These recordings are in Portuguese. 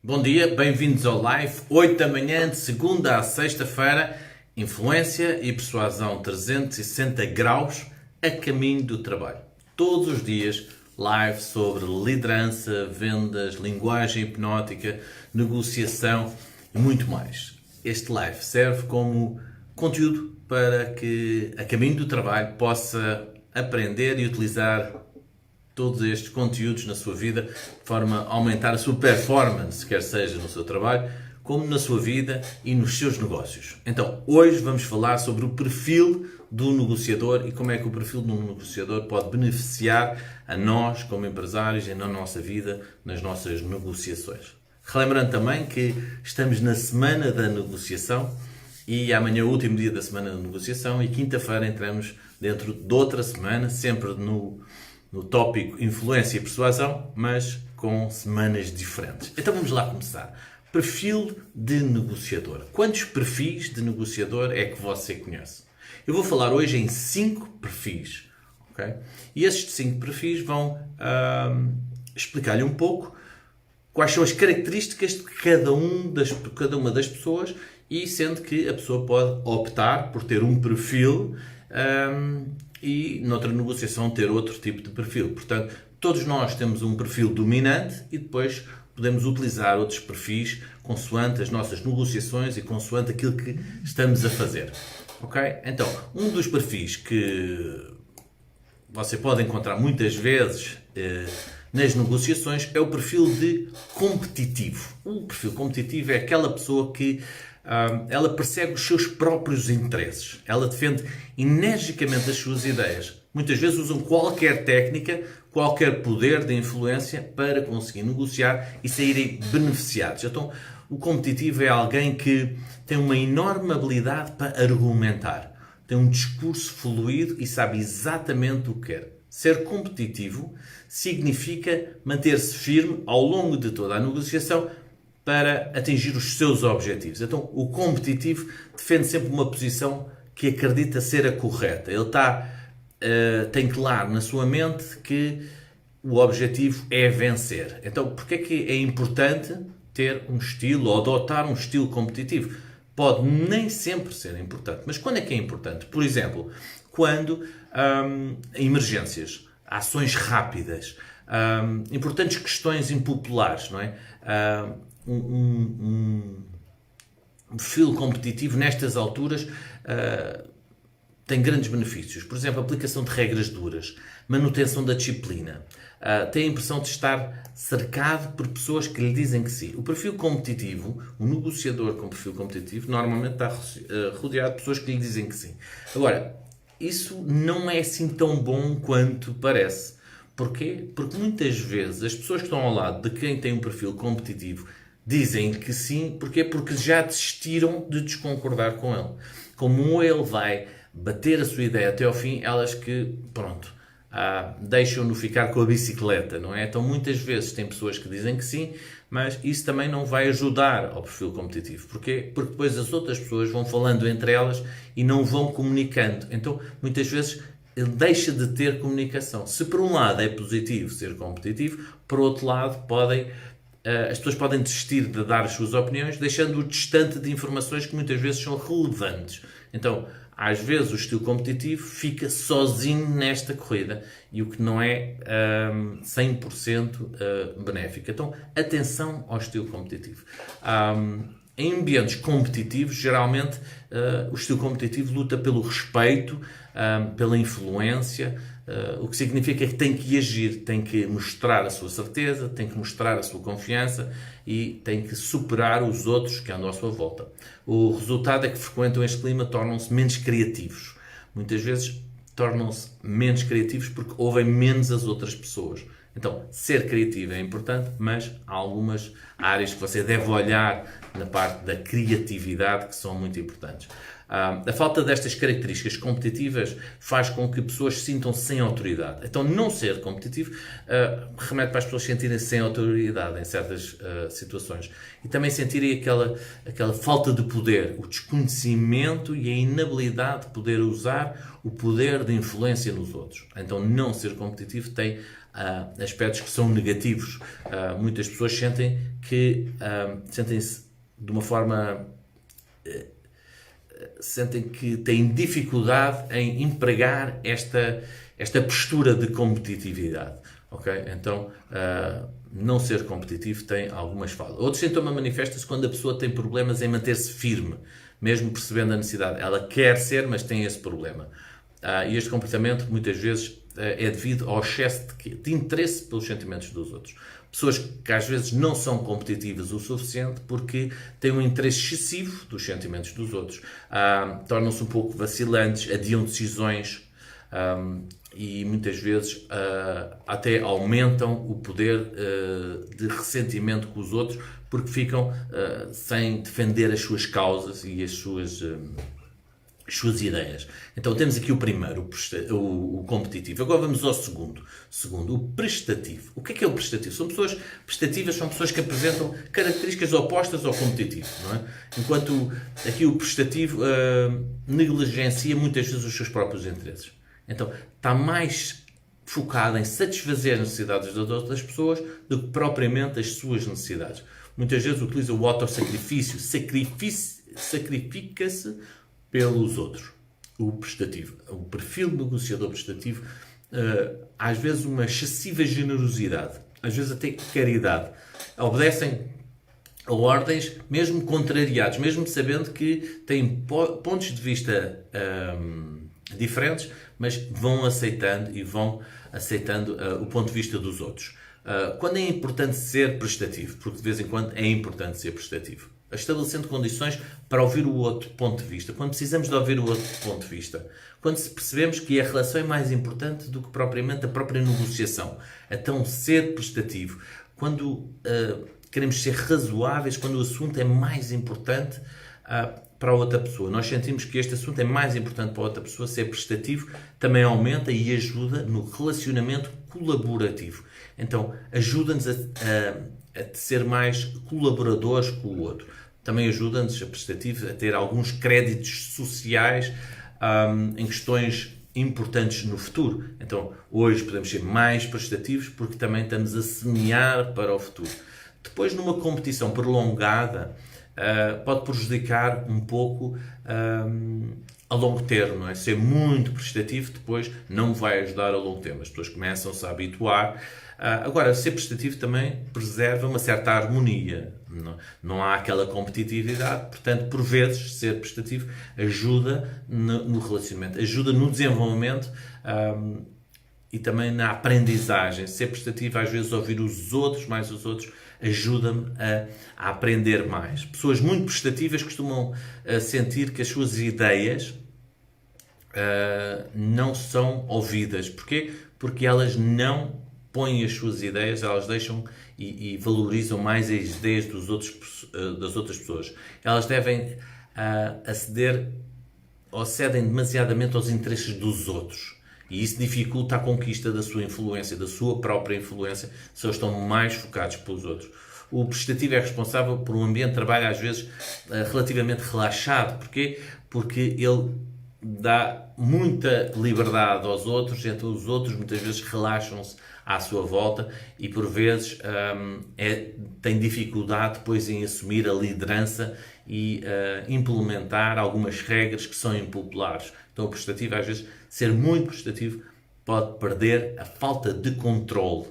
Bom dia, bem-vindos ao live, 8 da manhã, de segunda a sexta-feira, influência e persuasão 360 graus a caminho do trabalho. Todos os dias, live sobre liderança, vendas, linguagem hipnótica, negociação e muito mais. Este live serve como conteúdo para que a caminho do trabalho possa aprender e utilizar todos estes conteúdos na sua vida de forma a aumentar a sua performance, quer seja no seu trabalho, como na sua vida e nos seus negócios. Então, hoje vamos falar sobre o perfil do negociador e como é que o perfil de um negociador pode beneficiar a nós, como empresários, e na nossa vida, nas nossas negociações. Relembrando também que estamos na semana da negociação e amanhã é o último dia da semana da negociação e quinta-feira entramos dentro de outra semana, sempre no tópico influência e persuasão, mas com semanas diferentes. Então vamos lá começar. Perfil de negociador. Quantos perfis de negociador é que você conhece? Eu vou falar hoje em 5 perfis. Okay? E esses 5 perfis vão explicar-lhe um pouco quais são as características de cada uma das pessoas, e sendo que a pessoa pode optar por ter um perfil e noutra negociação ter outro tipo de perfil. Portanto, todos nós temos um perfil dominante e depois podemos utilizar outros perfis consoante as nossas negociações e consoante aquilo que estamos a fazer. Ok? Então, um dos perfis que você pode encontrar muitas vezes nas negociações é o perfil de competitivo. O perfil competitivo é aquela pessoa que ela persegue os seus próprios interesses. Ela defende energicamente as suas ideias. Muitas vezes usam qualquer técnica, qualquer poder de influência para conseguir negociar e saírem beneficiados. Então, o competitivo é alguém que tem uma enorme habilidade para argumentar. Tem um discurso fluido e sabe exatamente o que quer. Ser competitivo significa manter-se firme ao longo de toda a negociação para atingir os seus objetivos. Então, o competitivo defende sempre uma posição que acredita ser a correta. Ele tem claro na sua mente que o objetivo é vencer. Então, porquê é que é importante ter um estilo ou adotar um estilo competitivo? Pode nem sempre ser importante, mas quando é que é importante? Por exemplo, quando emergências, ações rápidas, importantes questões impopulares, não é? Um perfil competitivo nestas alturas tem grandes benefícios. Por exemplo, aplicação de regras duras, manutenção da disciplina, tem a impressão de estar cercado por pessoas que lhe dizem que sim. O perfil competitivo, o negociador com perfil competitivo, normalmente está rodeado de pessoas que lhe dizem que sim. Agora, isso não é assim tão bom quanto parece. Porquê? Porque muitas vezes as pessoas que estão ao lado de quem tem um perfil competitivo dizem que sim. Porquê? Porque já desistiram de desconcordar com ele. Como ele vai bater a sua ideia até ao fim, elas que, pronto, deixam-no ficar com a bicicleta, não é? Então muitas vezes tem pessoas que dizem que sim, mas isso também não vai ajudar ao perfil competitivo. Porquê? Porque depois as outras pessoas vão falando entre elas e não vão comunicando. Então muitas vezes ele deixa de ter comunicação. Se por um lado é positivo ser competitivo, por outro lado as pessoas podem desistir de dar as suas opiniões, deixando-o distante de informações que muitas vezes são relevantes. Então, às vezes o estilo competitivo fica sozinho nesta corrida, e o que não é 100% benéfico. Então, atenção ao estilo competitivo. Em ambientes competitivos, geralmente o estilo competitivo luta pelo respeito, pela influência, o que significa que tem que agir, tem que mostrar a sua certeza, tem que mostrar a sua confiança e tem que superar os outros que andam à sua volta. O resultado é que frequentam este clima tornam-se menos criativos. Muitas vezes tornam-se menos criativos porque ouvem menos as outras pessoas. Então, ser criativo é importante, mas há algumas áreas que você deve olhar na parte da criatividade que são muito importantes. A falta destas características competitivas faz com que pessoas se sintam sem autoridade. Então, não ser competitivo remete para as pessoas sentirem-se sem autoridade em certas situações. E também sentirem aquela falta de poder, o desconhecimento e a inabilidade de poder usar o poder de influência nos outros. Então, não ser competitivo tem aspectos que são negativos. Muitas pessoas sentem-se de uma forma, sentem que têm dificuldade em empregar esta postura de competitividade. Okay? Então, não ser competitivo tem algumas falhas. Outro sintoma manifesta-se quando a pessoa tem problemas em manter-se firme, mesmo percebendo a necessidade. Ela quer ser, mas tem esse problema. E este comportamento, muitas vezes, é devido ao excesso de interesse pelos sentimentos dos outros. Pessoas que às vezes não são competitivas o suficiente porque têm um interesse excessivo dos sentimentos dos outros. Tornam-se um pouco vacilantes, adiam decisões e muitas vezes até aumentam o poder de ressentimento com os outros porque ficam sem defender as suas causas e as suas ideias. Então temos aqui o primeiro, o competitivo. Agora vamos ao segundo. Segundo, o prestativo. O que é o prestativo? São pessoas prestativas, são pessoas que apresentam características opostas ao competitivo, não é? Enquanto aqui o prestativo negligencia muitas vezes os seus próprios interesses. Então está mais focado em satisfazer as necessidades das outras pessoas do que propriamente as suas necessidades. Muitas vezes utiliza o autossacrifício, sacrifica-se pelos outros. O prestativo. O perfil do negociador prestativo, às vezes uma excessiva generosidade, às vezes até caridade. Obedecem a ordens, mesmo contrariados, mesmo sabendo que têm pontos de vista diferentes, mas vão aceitando o ponto de vista dos outros. Quando é importante ser prestativo? Porque de vez em quando é importante ser prestativo. Estabelecendo condições para ouvir o outro ponto de vista. Quando precisamos de ouvir o outro ponto de vista. Quando percebemos que a relação é mais importante do que propriamente a própria negociação. Então, ser prestativo. Quando queremos ser razoáveis, quando o assunto é mais importante para a outra pessoa. Nós sentimos que este assunto é mais importante para a outra pessoa. Ser prestativo também aumenta e ajuda no relacionamento colaborativo. Então, ajuda-nos a ser mais colaboradores com o outro. Também ajuda-nos a prestativo a ter alguns créditos sociais em questões importantes no futuro. Então, hoje podemos ser mais prestativos porque também estamos a semear para o futuro. Depois, numa competição prolongada, pode prejudicar um pouco a longo termo, não é? Ser muito prestativo depois não vai ajudar a longo termo. As pessoas começam-se a habituar. Agora, ser prestativo também preserva uma certa harmonia. Não há aquela competitividade. Portanto, por vezes, ser prestativo ajuda no relacionamento, ajuda no desenvolvimento e também na aprendizagem. Ser prestativo, às vezes, ouvir os outros, mais os outros, ajuda-me a aprender mais. Pessoas muito prestativas costumam sentir que as suas ideias não são ouvidas. Porquê? Porque elas não põem as suas ideias, elas deixam e valorizam mais as ideias das outras pessoas. Elas devem aceder ou cedem demasiadamente aos interesses dos outros. E isso dificulta a conquista da sua influência, da sua própria influência, se eles estão mais focados pelos outros. O prestativo é responsável por um ambiente de trabalho, às vezes, relativamente relaxado. Porquê? Porque ele dá muita liberdade aos outros, então os outros muitas vezes relaxam-se à sua volta e, por vezes, tem dificuldade depois em assumir a liderança e implementar algumas regras que são impopulares. Então, o prestativo, às vezes, ser muito prestativo pode perder a falta de controle.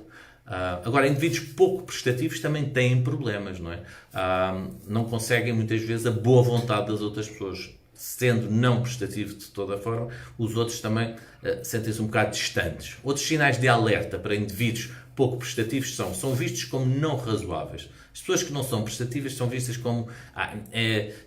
Agora, indivíduos pouco prestativos também têm problemas, não é? Não conseguem, muitas vezes, a boa vontade das outras pessoas. Sendo não prestativo de toda a forma, os outros também sentem-se um bocado distantes. Outros sinais de alerta para indivíduos pouco prestativos são vistos como não razoáveis. As pessoas que não são prestativas são vistas como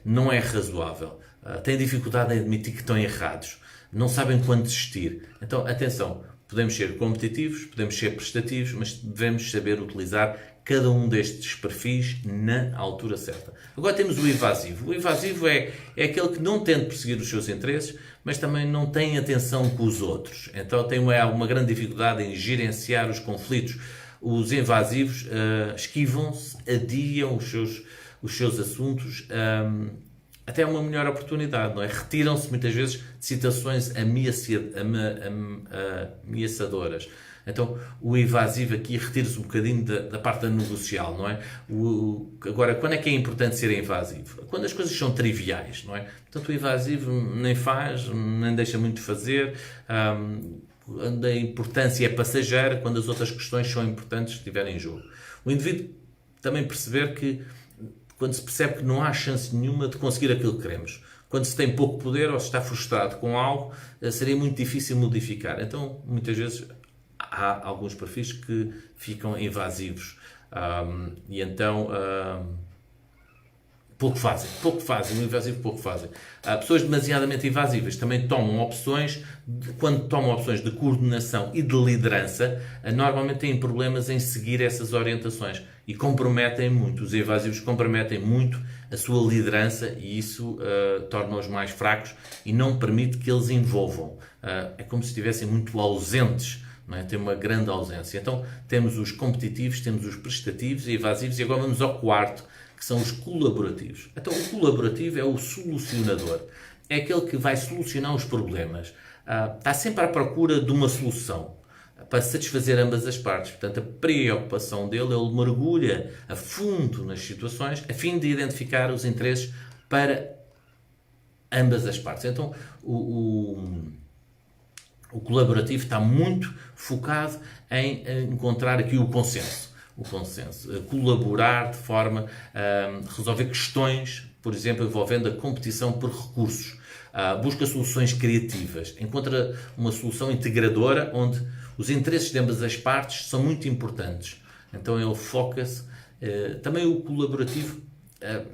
não é razoável. Têm dificuldade em admitir que estão errados. Não sabem quando desistir. Então, atenção, podemos ser competitivos, podemos ser prestativos, mas devemos saber utilizar cada um destes perfis na altura certa. Agora temos o evasivo. O evasivo é aquele que não tenta perseguir os seus interesses, mas também não tem atenção com os outros. Então tem uma grande dificuldade em gerenciar os conflitos. Os evasivos esquivam-se, adiam os seus assuntos até uma melhor oportunidade, não é? Retiram-se muitas vezes de situações ameaçadoras. Então, o evasivo aqui retira-se um bocadinho da parte da negocial, não é? Agora, quando é que é importante ser evasivo? Quando as coisas são triviais, não é? Portanto, o evasivo nem faz, nem deixa muito de fazer, quando a importância é passageira, quando as outras questões são importantes que estiverem em jogo. O indivíduo também perceber que, quando se percebe que não há chance nenhuma de conseguir aquilo que queremos, quando se tem pouco poder ou se está frustrado com algo, seria muito difícil modificar. Então, muitas vezes, há alguns perfis que ficam evasivos e então pouco fazem, o evasivo pouco fazem. Pessoas demasiadamente evasivas também tomam opções, quando tomam opções de coordenação e de liderança, normalmente têm problemas em seguir essas orientações e comprometem muito, os evasivos comprometem muito a sua liderança e isso torna-os mais fracos e não permite que eles envolvam. É como se estivessem muito ausentes. Não é? Tem uma grande ausência. Então, temos os competitivos, temos os prestativos e evasivos, e agora vamos ao quarto, que são os colaborativos. Então, o colaborativo é o solucionador. É aquele que vai solucionar os problemas. Está sempre à procura de uma solução para satisfazer ambas as partes. Portanto, a preocupação dele, ele mergulha a fundo nas situações, a fim de identificar os interesses para ambas as partes. Então, o colaborativo está muito focado em encontrar aqui o consenso, colaborar de forma a resolver questões, por exemplo, envolvendo a competição por recursos, busca soluções criativas, encontra uma solução integradora onde os interesses de ambas as partes são muito importantes. Então ele foca-se. Também o colaborativo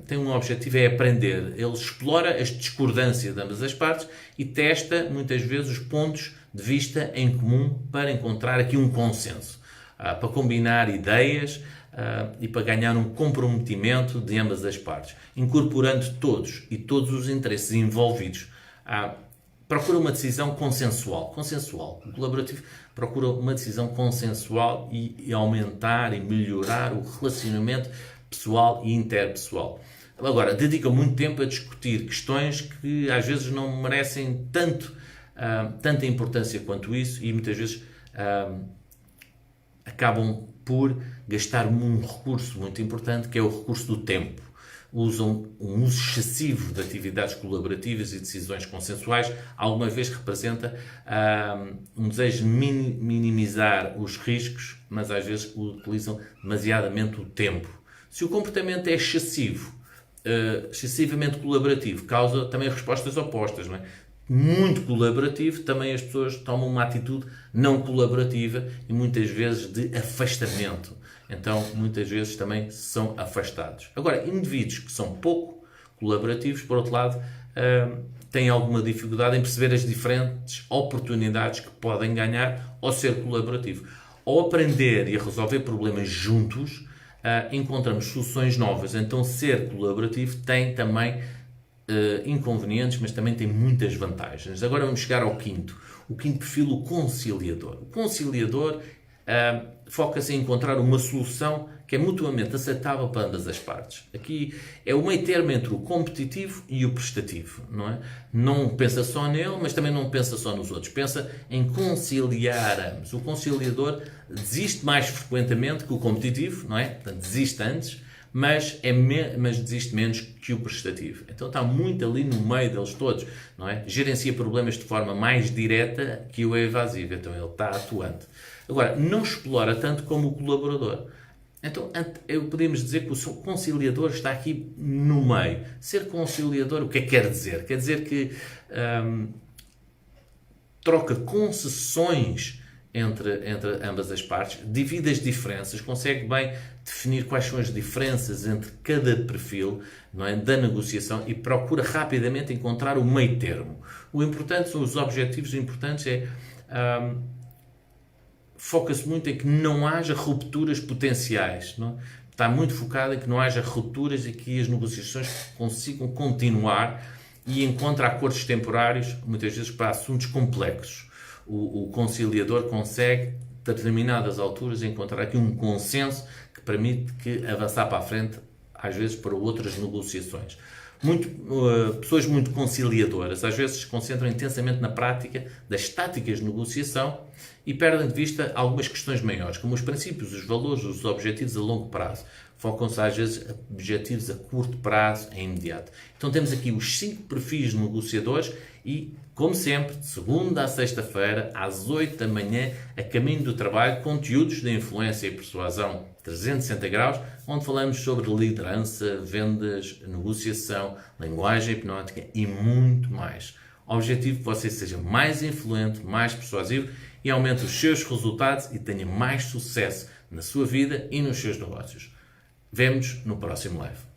tem um objetivo, é aprender. Ele explora as discordâncias de ambas as partes e testa muitas vezes os pontos de vista em comum para encontrar aqui um consenso, para combinar ideias e para ganhar um comprometimento de ambas as partes, incorporando todos os interesses envolvidos. Procura uma decisão consensual. O colaborativo procura uma decisão consensual e aumentar e melhorar o relacionamento pessoal e interpessoal. Agora, dedica muito tempo a discutir questões que às vezes não merecem tanta importância quanto isso e muitas vezes acabam por gastar um recurso muito importante, que é o recurso do tempo. Usam um uso excessivo de atividades colaborativas e decisões consensuais, alguma vez representa um desejo de minimizar os riscos, mas às vezes utilizam demasiadamente o tempo. Se o comportamento é excessivamente colaborativo, causa também respostas opostas, não é? Muito colaborativo, também as pessoas tomam uma atitude não colaborativa e muitas vezes de afastamento. Então, muitas vezes também são afastados. Agora, indivíduos que são pouco colaborativos, por outro lado, têm alguma dificuldade em perceber as diferentes oportunidades que podem ganhar ao ser colaborativo. Ao aprender e a resolver problemas juntos, encontramos soluções novas. Então, ser colaborativo tem também inconvenientes, mas também tem muitas vantagens. Agora vamos chegar ao quinto. O quinto perfil, o conciliador. O conciliador foca-se em encontrar uma solução que é mutuamente aceitável para ambas as partes. Aqui é o meio termo entre o competitivo e o prestativo, não é? Não pensa só nele, mas também não pensa só nos outros. Pensa em conciliar ambos. O conciliador desiste mais frequentemente que o competitivo, não é? Portanto, desiste antes, mas desiste menos que o prestativo. Então está muito ali no meio deles todos, não é? Gerencia problemas de forma mais direta que o evasivo. Então ele está atuante. Agora, não explora tanto como o colaborador. Então, podemos dizer que o conciliador está aqui no meio. Ser conciliador, o que é que quer dizer? Quer dizer que troca concessões entre ambas as partes, divide as diferenças, consegue bem definir quais são as diferenças entre cada perfil, não é, da negociação e procura rapidamente encontrar o meio termo. Os objetivos importantes foca-se muito em que não haja rupturas potenciais, não é? Está muito focado em que não haja rupturas e que as negociações consigam continuar e encontra acordos temporários, muitas vezes para assuntos complexos. O conciliador consegue, a determinadas alturas, encontrar aqui um consenso que permite que avançar para a frente, às vezes para outras negociações. Pessoas muito conciliadoras, às vezes se concentram intensamente na prática das táticas de negociação e perdem de vista algumas questões maiores, como os princípios, os valores, os objetivos a longo prazo. Focam-se às vezes em objetivos a curto prazo, em imediato. Então temos aqui os 5 perfis de negociadores e, como sempre, de segunda a sexta-feira, às 8 da manhã, a caminho do trabalho, conteúdos de influência e persuasão 360 graus, onde falamos sobre liderança, vendas, negociação, linguagem hipnótica e muito mais. O objetivo é que você seja mais influente, mais persuasivo e aumente os seus resultados e tenha mais sucesso na sua vida e nos seus negócios. Vemo-nos no próximo live.